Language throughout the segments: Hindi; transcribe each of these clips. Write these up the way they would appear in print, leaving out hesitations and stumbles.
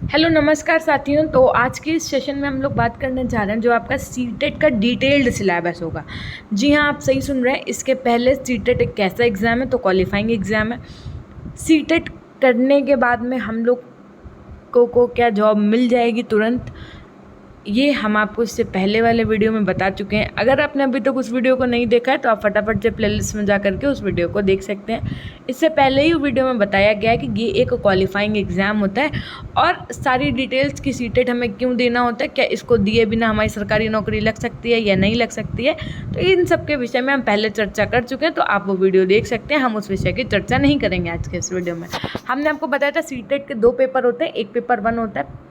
हेलो नमस्कार साथियों। तो आज के इस सेशन में हम लोग बात करने जा रहे हैं जो आपका सीटेट का डिटेल्ड सिलेबस होगा। जी हाँ, आप सही सुन रहे हैं। इसके पहले सीटेट एक कैसा एग्ज़ाम है? तो क्वालिफाइंग एग्ज़ाम है। सीटेट करने के बाद में हम लोग को क्या जॉब मिल जाएगी तुरंत, ये हम आपको इससे पहले वाले वीडियो में बता चुके हैं। अगर आपने अभी तक उस वीडियो को नहीं देखा है तो आप फटाफट से प्लेलिस्ट में जा करके उस वीडियो को देख सकते हैं। इससे पहले ही वीडियो में बताया गया है कि ये एक क्वालिफाइंग एग्ज़ाम होता है और सारी डिटेल्स की सीटेट हमें क्यों देना होता है, क्या इसको दिए बिना हमारी सरकारी नौकरी लग सकती है या नहीं लग सकती है, तो इन सब के विषय में हम पहले चर्चा कर चुके हैं। तो आप वो वीडियो देख सकते हैं। हम उस विषय की चर्चा नहीं करेंगे आज के इस वीडियो में। हमने आपको बताया था सीटेट के 2 पेपर होते हैं। एक पेपर 1 होता है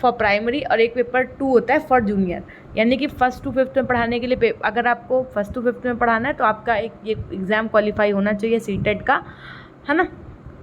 फॉर प्राइमरी और एक पेपर 2 होता है फॉर जूनियर। यानी कि फर्स्ट टू फिफ्थ में पढ़ाने के लिए अगर आपको फर्स्ट टू फिफ्थ में पढ़ाना है तो आपका एक ये एग्ज़ाम क्वालिफाई होना चाहिए सीटेट का, है ना,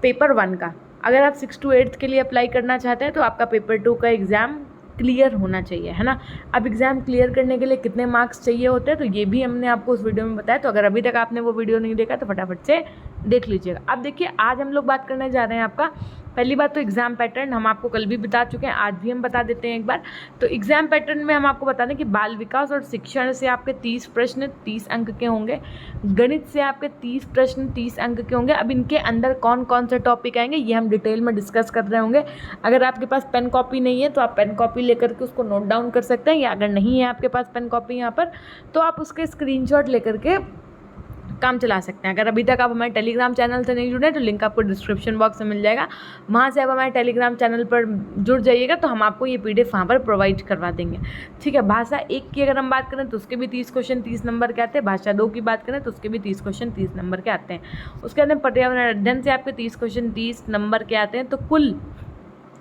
पेपर 1 का। अगर आप 6 to 8 के लिए अप्लाई करना चाहते हैं तो आपका पेपर 2 का एग्ज़ाम क्लियर होना चाहिए, है ना। अब एग्ज़ाम क्लियर करने के लिए कितने मार्क्स चाहिए होते हैं तो ये भी हमने आपको उस वीडियो में बताया। तो अगर अभी तक आपने वो वीडियो नहीं देखा तो फटाफट से देख लीजिएगा। अब देखिए, आज हम लोग बात करने जा रहे हैं आपका पहली बात तो एग्ज़ाम पैटर्न। हम आपको कल भी बता चुके हैं, आज भी हम बता देते हैं एक बार। तो एग्ज़ाम पैटर्न में हम आपको बता दें कि बाल विकास और शिक्षण से आपके 30 प्रश्न 30 अंक के होंगे। गणित से आपके 30 प्रश्न 30 अंक के होंगे। अब इनके अंदर कौन कौन से टॉपिक आएंगे ये हम डिटेल में डिस्कस कर रहे होंगे। अगर आपके पास पेन कॉपी नहीं है तो आप पेन कॉपी लेकर के उसको नोट डाउन कर सकते हैं, या अगर नहीं है आपके पास पेन कॉपी यहाँ पर तो आप उसके स्क्रीनशॉट लेकर के काम चला सकते हैं। अगर अभी तक आप हमारे टेलीग्राम चैनल से नहीं जुड़े हैं तो लिंक आपको डिस्क्रिप्शन बॉक्स में मिल जाएगा। वहाँ से आप हमारे टेलीग्राम चैनल पर जुड़ जाइएगा तो हम आपको ये PDF वहाँ पर प्रोवाइड करवा देंगे। ठीक है। भाषा 1 की अगर हम बात करें तो उसके भी 30 क्वेश्चन 30 नंबर के आते हैं। भाषा 2 की बात करें तो उसके भी 30 क्वेश्चन 30 नंबर के आते हैं। उसके अंदर पर्यावरण अध्ययन से आपके 30 क्वेश्चन 30 नंबर के आते हैं। तो कुल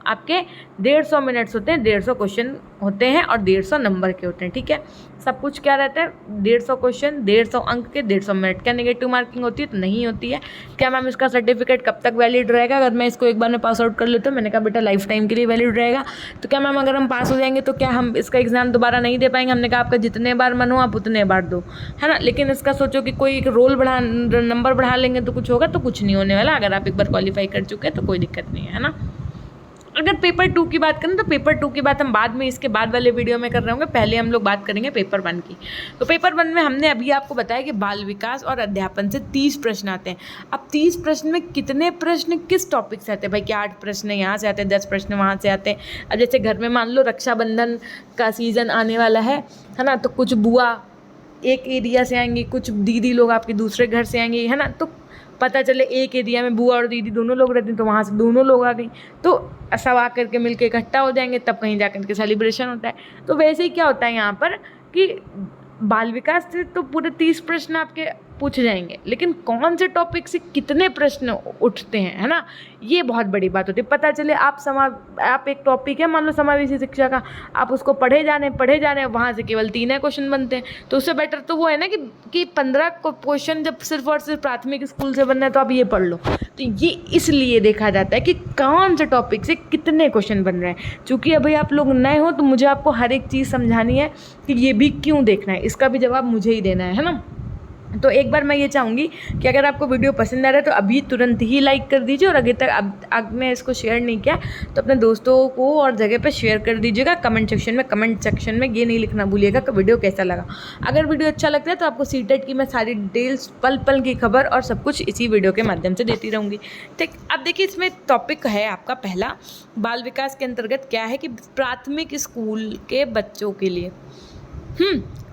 आपके 150 मिनट्स होते हैं, 150 क्वेश्चन होते हैं और 150 नंबर के होते हैं। ठीक है। सब कुछ क्या रहता है, 150 क्वेश्चन 150 अंक के 150 मिनट। क्या नेगेटिव मार्किंग होती है? तो नहीं होती है। क्या मैम इसका सर्टिफिकेट कब तक वैलिड रहेगा? अगर मैं इसको एक बार में पास आउट कर लेता हूँ, मैंने कहा बेटा लाइफ टाइम के लिए वैलिड रहेगा। तो क्या मैम अगर हम पास हो जाएंगे तो क्या हम इसका एग्जाम दोबारा नहीं दे पाएंगे? हमने कहा आपका जितने बार मन हो आप उतने बार दो, है ना। लेकिन इसका सोचो कि कोई एक रोल बढ़ा नंबर बढ़ा लेंगे तो कुछ होगा, तो कुछ नहीं होने वाला। अगर आप एक बार क्वालिफाई कर चुके हैं तो कोई दिक्कत नहीं है ना। अगर पेपर 2 की बात करें तो पेपर 2 की बात हम बाद में इसके बाद वाले वीडियो में कर रहे होंगे। पहले हम लोग बात करेंगे पेपर 1 की। तो पेपर 1 में हमने अभी आपको बताया कि बाल विकास और अध्यापन से 30 प्रश्न आते हैं। अब 30 प्रश्न में कितने प्रश्न किस टॉपिक से आते हैं? भाई क्या 8 प्रश्न यहाँ से आते हैं, 10 प्रश्न वहाँ से आते हैं। अब जैसे घर में मान लो रक्षाबंधन का सीज़न आने वाला है ना, तो कुछ बुआ एक एरिया से आएंगी, कुछ दीदी लोग आपके दूसरे घर से आएंगे, है ना। तो पता चले एक एरिया में बुआ और दीदी दोनों लोग रहते हैं तो वहाँ से दोनों लोग आ गई, तो सब आ करके मिलके इकट्ठा हो जाएंगे, तब कहीं जाकर के सेलिब्रेशन होता है। तो वैसे ही क्या होता है यहाँ पर कि बाल विकास से तो पूरे 30 प्रश्न आपके पूछ जाएंगे, लेकिन कौन से टॉपिक से कितने प्रश्न उठते हैं, है ना, ये बहुत बड़ी बात होती है। पता चले आप एक टॉपिक है मान लो समावेशी शिक्षा का, आप उसको पढ़े जा रहे हैं, वहाँ से केवल 3 क्वेश्चन बनते हैं। तो उससे बेटर तो वो है ना कि 15 क्वेश्चन जब सिर्फ और सिर्फ प्राथमिक स्कूल से बनना है तो आप ये पढ़ लो। तो ये इसलिए देखा जाता है कि कौन से टॉपिक से कितने क्वेश्चन बन रहे हैं। चूँकि अभी आप लोग नए हो तो मुझे आपको हर एक चीज़ समझानी है कि ये भी क्यों देखना है, इसका भी जवाब मुझे ही देना है ना। तो एक बार मैं ये चाहूँगी कि अगर आपको वीडियो पसंद आ रहा है तो अभी तुरंत ही लाइक कर दीजिए, और अगर तक अब आपने इसको शेयर नहीं किया तो अपने दोस्तों को और जगह पे शेयर कर दीजिएगा। कमेंट सेक्शन में ये नहीं लिखना भूलिएगा कि वीडियो कैसा लगा। अगर वीडियो अच्छा लगता है तो आपको सीटेट की मैं सारी डिटेल्स पल पल की खबर और सब कुछ इसी वीडियो के माध्यम से देती रहूँगी। ठीक। अब देखिए, इसमें टॉपिक है आपका पहला, बाल विकास के अंतर्गत क्या है कि प्राथमिक स्कूल के बच्चों के लिए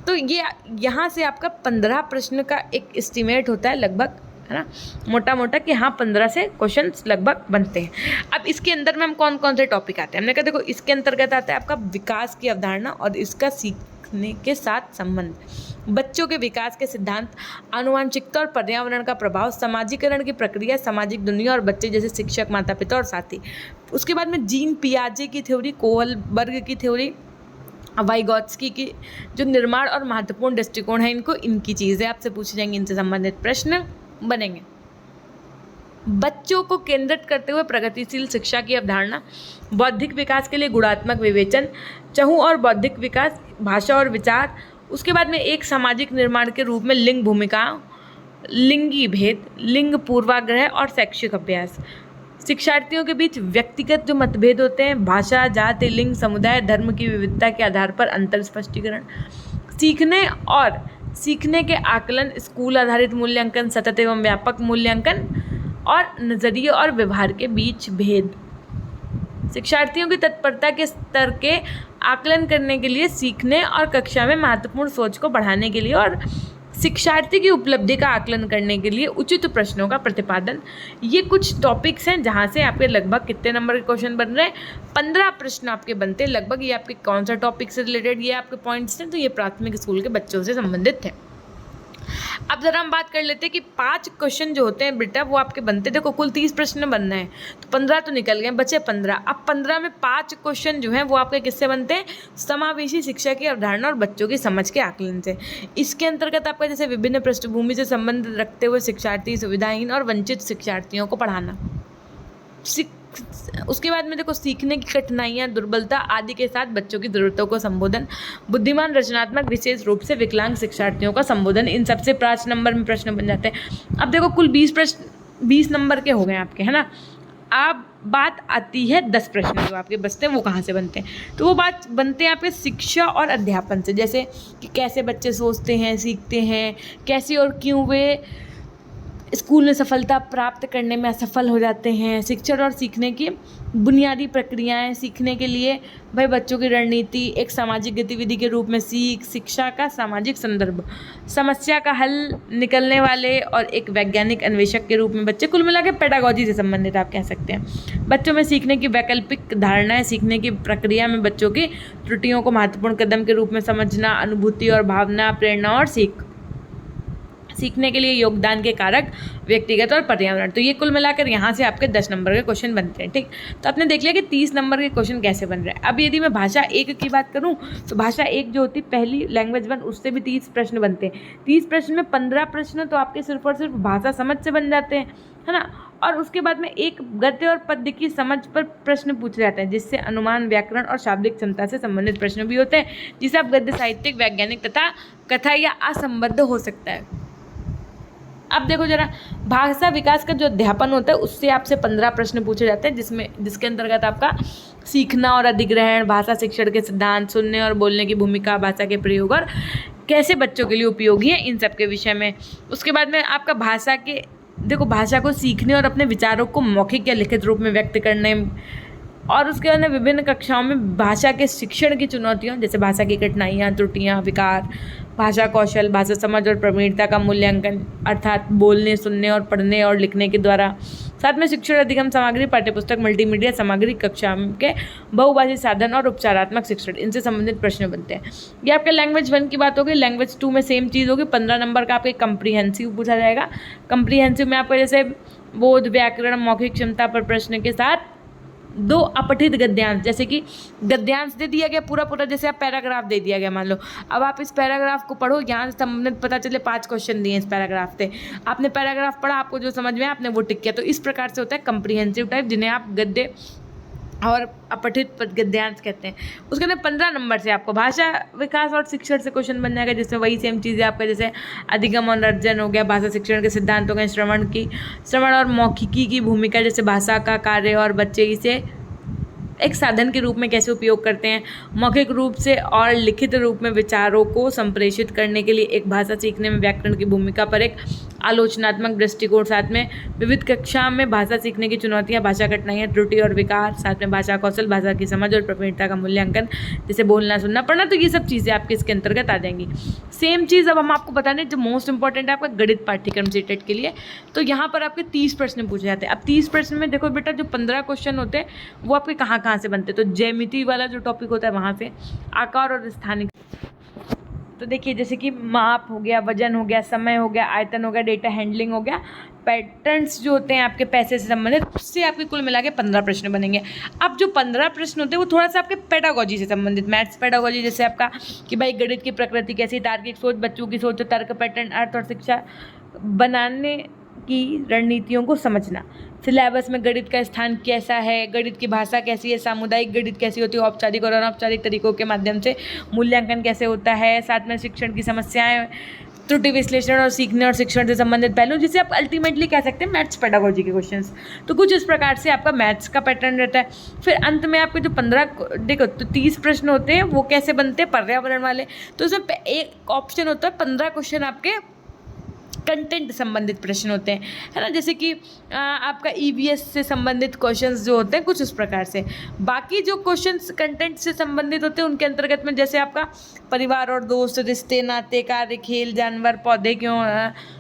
तो ये यहाँ से आपका 15 प्रश्न का एक एस्टीमेट होता है लगभग, है ना, मोटा मोटा कि हाँ 15 से क्वेश्चन लगभग बनते हैं। अब इसके अंदर में हम कौन कौन से टॉपिक आते हैं, हमने कहा देखो इसके अंतर्गत आता है आपका विकास की अवधारणा और इसका सीखने के साथ संबंध, बच्चों के विकास के सिद्धांत, आनुवंशिकता और पर्यावरण का प्रभाव, समाजीकरण की प्रक्रिया, सामाजिक दुनिया और बच्चे जैसे शिक्षक, माता पिता और साथी। उसके बाद में जीन पियाजे की थ्योरी, कोहलबर्ग की थ्योरी, वाइगॉत्स्की की जो निर्माण और महत्वपूर्ण दृष्टिकोण है, इनकी चीज़ें आपसे पूछी जाएंगी, इनसे संबंधित प्रश्न बनेंगे। बच्चों को केंद्रित करते हुए प्रगतिशील शिक्षा की अवधारणा, बौद्धिक विकास के लिए गुणात्मक विवेचन, चहुँ और बौद्धिक विकास, भाषा और विचार। उसके बाद में एक सामाजिक निर्माण के रूप में लिंग भूमिका, लिंगी भेद, लिंग पूर्वाग्रह और शैक्षिक अभ्यास। शिक्षार्थियों के बीच व्यक्तिगत जो मतभेद होते हैं, भाषा, जाति, लिंग, समुदाय, धर्म की विविधता के आधार पर अंतर स्पष्टीकरण। सीखने के आकलन, स्कूल आधारित मूल्यांकन, सतत एवं व्यापक मूल्यांकन और नज़रिए और व्यवहार के बीच भेद। शिक्षार्थियों की तत्परता के स्तर के आकलन करने के लिए, सीखने और कक्षा में महत्वपूर्ण सोच को बढ़ाने के लिए और शिक्षार्थी की उपलब्धि का आकलन करने के लिए उचित प्रश्नों का प्रतिपादन। ये कुछ टॉपिक्स हैं जहाँ से आपके लगभग कितने नंबर के क्वेश्चन बन रहे हैं, 15 प्रश्न आपके बनते हैं लगभग। ये आपके कौन सा टॉपिक से रिलेटेड ये आपके पॉइंट्स हैं, तो ये प्राथमिक स्कूल के बच्चों से संबंधित थे। अब ज़रा हम बात कर लेते हैं कि 5 क्वेश्चन जो होते हैं बेटा वो आपके बनते, देखो कुल 30 प्रश्न बनना है, तो 15 तो निकल गए, बचे 15। अब 15 में 5 क्वेश्चन जो हैं वो आपके किससे बनते हैं, समावेशी शिक्षा की अवधारणा और बच्चों की समझ के आकलन से। इसके अंतर्गत आपका जैसे विभिन्न पृष्ठभूमि से संबंध रखते हुए शिक्षार्थी, सुविधाहीन और वंचित शिक्षार्थियों को पढ़ाना। उसके बाद में देखो सीखने की कठिनाइयाँ, दुर्बलता आदि के साथ बच्चों की ज़रूरतों को संबोधन, बुद्धिमान, रचनात्मक, विशेष रूप से विकलांग शिक्षार्थियों का संबोधन। इन सबसे 5 नंबर में प्रश्न बन जाते हैं। अब देखो कुल 20 प्रश्न 20 नंबर के हो गए आपके, है ना। अब बात आती है 10 प्रश्न जो आपके बचते हैं वो कहाँ से बनते हैं, तो वो बात बनते हैं आपके शिक्षा और अध्यापन से। जैसे कि कैसे बच्चे सोचते हैं, सीखते हैं, कैसे और क्यों वे स्कूल में सफलता प्राप्त करने में असफल हो जाते हैं, शिक्षण और सीखने की बुनियादी प्रक्रियाएं, सीखने के लिए भाई बच्चों की रणनीति, एक सामाजिक गतिविधि के रूप में शिक्षा का सामाजिक संदर्भ, समस्या का हल निकलने वाले और एक वैज्ञानिक अन्वेषक के रूप में बच्चे, कुल मिला के पेडागॉजी से संबंधित आप कह सकते हैं। बच्चों में सीखने की वैकल्पिक धारणाएं, सीखने की प्रक्रिया में बच्चों की त्रुटियों को महत्वपूर्ण कदम के रूप में समझना, अनुभूति और भावना, प्रेरणा और सीखने के लिए योगदान के कारक, व्यक्तिगत और पर्यावरण। तो ये कुल मिलाकर यहाँ से आपके 10 नंबर के क्वेश्चन बनते हैं, ठीक। तो आपने देख लिया कि 30 नंबर के क्वेश्चन कैसे बन रहे हैं। अब यदि मैं भाषा 1 की बात करूँ तो भाषा 1 जो होती है पहली लैंग्वेज 1, उससे भी 30 प्रश्न बनते हैं। 30 प्रश्न में 15 प्रश्न तो आपके सिर्फ और सिर्फ भाषा समझ से बन जाते हैं, है ना। और उसके बाद में एक गद्य और पद्य की समझ पर प्रश्न पूछे जाते हैं, जिससे अनुमान, व्याकरण और शाब्दिक क्षमता से संबंधित प्रश्न भी होते हैं, जिसे आप गद्य, साहित्यिक, वैज्ञानिक तथा कथा या असंबद्ध हो सकता है। अब देखो जरा भाषा विकास का जो अध्यापन होता है उससे आपसे 15 प्रश्न पूछे जाते हैं, जिसके अंतर्गत आपका सीखना और अधिग्रहण, भाषा शिक्षण के सिद्धांत, सुनने और बोलने की भूमिका, भाषा के प्रयोग और कैसे बच्चों के लिए उपयोगी है, इन सब के विषय में। उसके बाद में आपका भाषा को सीखने और अपने विचारों को मौखिक या लिखित रूप में व्यक्त करने, और उसके बाद में विभिन्न कक्षाओं में भाषा के शिक्षण की चुनौतियों, जैसे भाषा की कठिनाइयाँ, त्रुटियाँ, विकार, भाषा कौशल, भाषा समझ और प्रवीणता का मूल्यांकन, अर्थात बोलने, सुनने और पढ़ने और लिखने के द्वारा। साथ में शिक्षण अधिगम सामग्री, पाठ्यपुस्तक, मल्टीमीडिया सामग्री, कक्षा के बहुभाषी साधन और उपचारात्मक शिक्षण, इनसे संबंधित प्रश्न बनते हैं। ये आपके लैंग्वेज 1 की बात होगी। लैंग्वेज 2 में सेम चीज़ होगी, 15 नंबर का आपके कंप्रीहेंसिव पूछा जाएगा। कंप्रीहेंसिव में आपका जैसे बोध, व्याकरण, मौखिक क्षमता पर प्रश्न के साथ 2 अपठित गद्यांश, जैसे कि गद्यांश दे दिया गया पूरा, जैसे आप पैराग्राफ दे दिया गया मान लो, अब आप इस पैराग्राफ को पढ़ो, यहाँ से संबंधित पता चले 5 क्वेश्चन दिए इस पैराग्राफ से, आपने पैराग्राफ पढ़ा, आपको जो समझ में आया आपने वो टिक किया। तो इस प्रकार से होता है कंप्रीहेंसिव टाइप, जिन्हें आप गद्य और अपठित गद्यांश कहते हैं। उसके अंदर 15 नंबर से आपको भाषा विकास और शिक्षण से क्वेश्चन बन जाएगा, जिसमें वही सेम चीज़ है आपका, जैसे अधिगम और अर्जन हो गया, भाषा शिक्षण के सिद्धांत हो गए, श्रवण और मौखिकी की भूमिका, जैसे भाषा का कार्य और बच्चे इसे एक साधन के रूप में कैसे उपयोग करते हैं, मौखिक रूप से और लिखित रूप में विचारों को संप्रेषित करने के लिए एक भाषा सीखने में व्याकरण की भूमिका पर एक आलोचनात्मक दृष्टिकोण, साथ में विविध कक्षा में भाषा सीखने की चुनौतियां, भाषा कठिनाइयां, त्रुटि और विकार, साथ में भाषा कौशल, भाषा की समझ और प्रवीणता का मूल्यांकन, जैसे बोलना, सुनना, पढ़ना, तो ये सब चीज़ें आपके इसके अंतर्गत आ जाएंगी। सेम चीज़ अब हम आपको बता दें जो मोस्ट इंपॉर्टेंट है आपका गणित पाठ्यक्रम सीटेट के लिए, तो यहाँ पर आपके 30 प्रश्न पूछे जाते हैं। अब 30 प्रश्न में देखो बेटा जो 15 क्वेश्चन होते हैं वो आपके कहाँ से बनते हैं, तो ज्यामिति वाला जो टॉपिक होता है वहाँ से, आकार और स्थानिक, तो देखिए जैसे कि माप हो गया, वजन हो गया, समय हो गया, आयतन हो गया, डेटा हैंडलिंग हो गया, पैटर्न्स जो होते हैं आपके पैसे से संबंधित, उससे आपके कुल मिला के 15 प्रश्न बनेंगे। अब जो 15 प्रश्न होते हैं वो थोड़ा सा आपके पेडागोजी से संबंधित, मैथ्स पेडागोजी, जैसे आपका कि भाई गणित की प्रकृति कैसी, तार्किक सोच, बच्चों की सोच, तर्क, पैटर्न, अर्थ और शिक्षा बनाने की रणनीतियों को समझना, सिलेबस में गणित का स्थान कैसा है, गणित की भाषा कैसी है, सामुदायिक गणित कैसी होती है, औपचारिक और अनौपचारिक तरीकों के माध्यम से मूल्यांकन कैसे होता है, साथ में शिक्षण की समस्याएं त्रुटि विश्लेषण और सीखने और शिक्षण से संबंधित पहलू, जिसे आप अल्टीमेटली कह सकते हैं मैथ्स पेडागोजी के क्वेश्चंस। तो कुछ इस प्रकार से आपका मैथ्स का पैटर्न रहता है। फिर अंत में आपके जो 15 देखो तो 30 प्रश्न होते हैं, वो कैसे बनते हैं, पर्यावरण वाले। तो उसमें एक ऑप्शन होता है 15 क्वेश्चन आपके कंटेंट संबंधित प्रश्न होते हैं, है ना, जैसे कि आपका ईवीएस से संबंधित क्वेश्चंस जो होते हैं कुछ इस प्रकार से। बाकी जो क्वेश्चंस कंटेंट से संबंधित होते हैं उनके अंतर्गत में जैसे आपका परिवार और दोस्त, रिश्ते नाते, कार्य, खेल, जानवर, पौधे क्यों,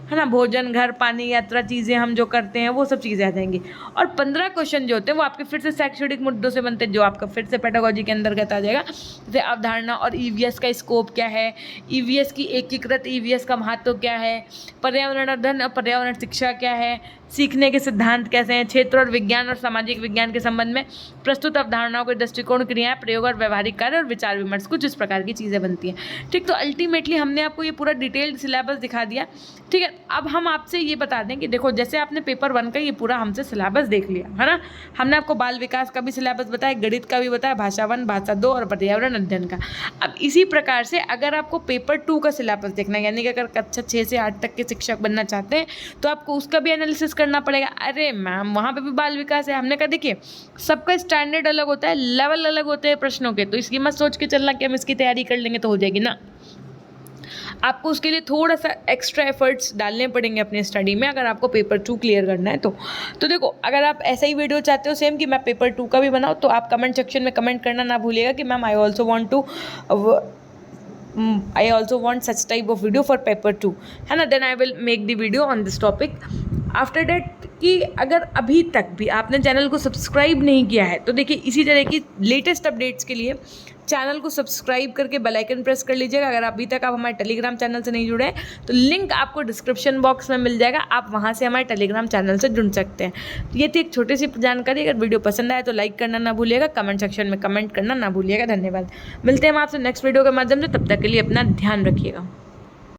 है ना, भोजन, घर, पानी, यात्रा, चीज़ें हम जो करते हैं वो सब चीज़ें आ जाएंगी। और 15 क्वेश्चन जो होते हैं वो आपके फिर से शैक्षणिक मुद्दों से बनते हैं, जो आपका फिर से पेडागोजी के अंतर्गत आ जाएगा। जैसे अवधारणा और ईवीएस का स्कोप क्या है, ईवीएस की एकीकृत ईवीएस का महत्व क्या है, पर्यावरण अध्ययन और पर्यावरण शिक्षा क्या है, सीखने के सिद्धांत कैसे हैं, क्षेत्र और विज्ञान और सामाजिक विज्ञान के संबंध में प्रस्तुत अवधारणाओं के दृष्टिकोण, क्रियाएं, प्रयोग और व्यवहारिक कार्य और विचार विमर्श, कुछ इस प्रकार की चीज़ें बनती हैं। ठीक, तो अल्टीमेटली हमने आपको ये पूरा डिटेल्ड सिलेबस दिखा दिया। ठीक है, अब हम आपसे ये बता दें कि देखो जैसे आपने पेपर 1 का ये पूरा हमसे सिलेबस देख लिया, है ना, हमने आपको बाल विकास का भी सिलेबस बताया, गणित का भी बताया, भाषा 1, भाषा 2 और पर्यावरण अध्ययन का। अब इसी प्रकार से अगर आपको पेपर 2 का सिलेबस देखना है, यानी कि अगर कक्षा 6 से 8 तक के शिक्षक बनना चाहते हैं तो आपको उसका भी एनालिसिस करना पड़ेगा। अरे मैम वहाँ पे भी बाल विकास है। हमने कहा देखिए सबका स्टैंडर्ड अलग होता है, लेवल अलग होते हैं प्रश्नों के, तो इसकी मत सोच के चलना कि हम इसकी तैयारी कर लेंगे तो हो जाएगी ना। आपको उसके लिए थोड़ा सा एक्स्ट्रा एफर्ट्स डालने पड़ेंगे अपने स्टडी में, अगर आपको पेपर 2 क्लियर करना है तो देखो अगर आप ऐसा ही वीडियो चाहते हो सेम कि मैं पेपर 2 का भी बनाऊँ, तो आप कमेंट सेक्शन में कमेंट करना ना भूलिएगा कि ma'am I also want such type of video for paper 2, है ना, then I will make the video on this topic. After that कि अगर अभी तक भी आपने चैनल को सब्सक्राइब नहीं किया है तो देखिए इसी तरह की लेटेस्ट अपडेट्स के लिए चैनल को सब्सक्राइब करके बेल आइकन प्रेस कर लीजिएगा। अगर अभी तक आप हमारे टेलीग्राम चैनल से नहीं जुड़े हैं तो लिंक आपको डिस्क्रिप्शन बॉक्स में मिल जाएगा, आप वहां से हमारे टेलीग्राम चैनल से जुड़ सकते हैं। ये थी एक छोटी सी जानकारी। अगर वीडियो पसंद आए तो लाइक करना ना भूलिएगा, कमेंट सेक्शन में कमेंट करना ना भूलिएगा। धन्यवाद। मिलते हैं हम आपसे नेक्स्ट वीडियो के माध्यम से, तब तक के लिए अपना ध्यान रखिएगा।